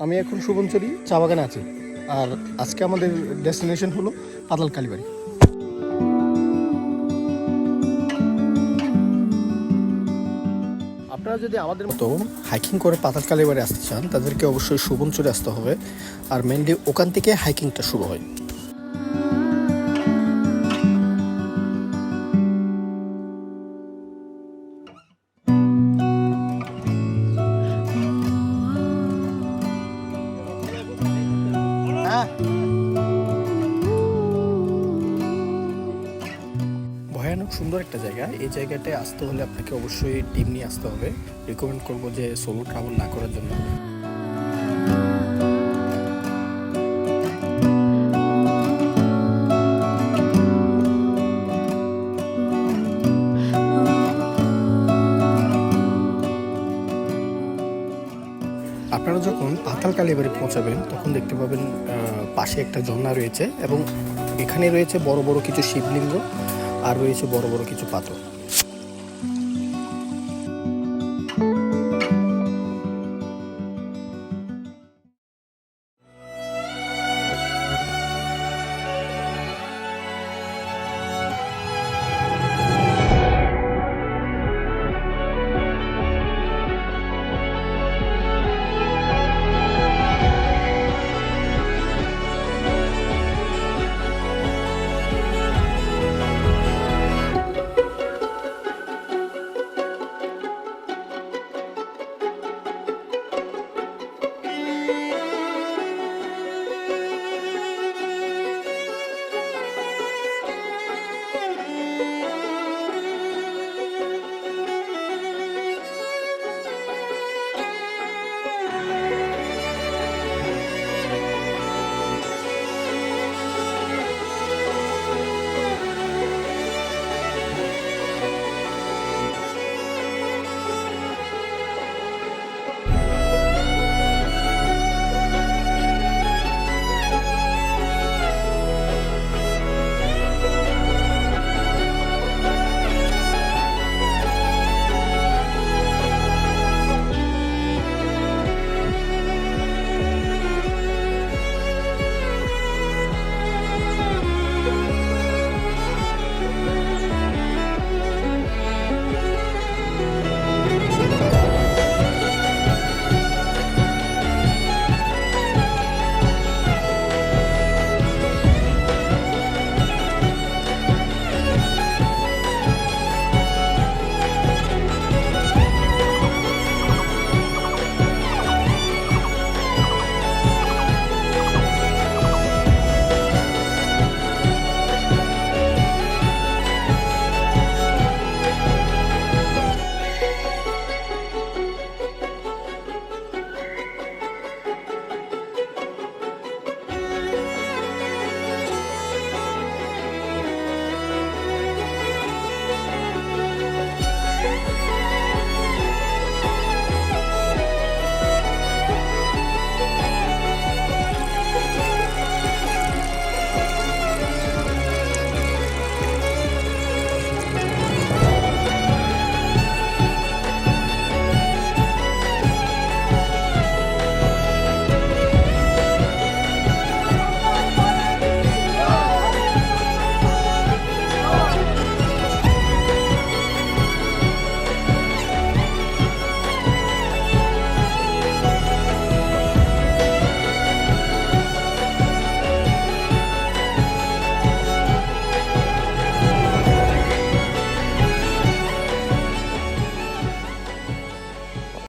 আমি এখন সুবনচরি চা বাগানে আছি, আর আজকে আমাদের ডেস্টিনেশন হলো পাতাল কালীবাড়ি। আপনারা যদি আমাদের মতো হাইকিং করে পাতাল কালীবাড়ি আসতে চান, তাদেরকে অবশ্যই সুবনচরি আসতে হবে, আর মেনলি ওখান থেকে হাইকিংটা শুরু হয়। ভয়ানক সুন্দর একটা জায়গা। এই জায়গাটায় আসতে হলে আপনাকে অবশ্যই টিম নিয়ে আসতে হবে। রিকমেন্ড করবো যে সোলো ট্রাভেল না করার জন্য। আপনারা যখন পাতাল কালীবাড়ি পৌঁছাবেন তখন দেখতে পাবেন পাশে একটা ঝর্ণা রয়েছে, এবং এখানে রয়েছে বড় বড় কিছু শিবলিঙ্গ আর রয়েছে বড় বড় কিছু পাথর।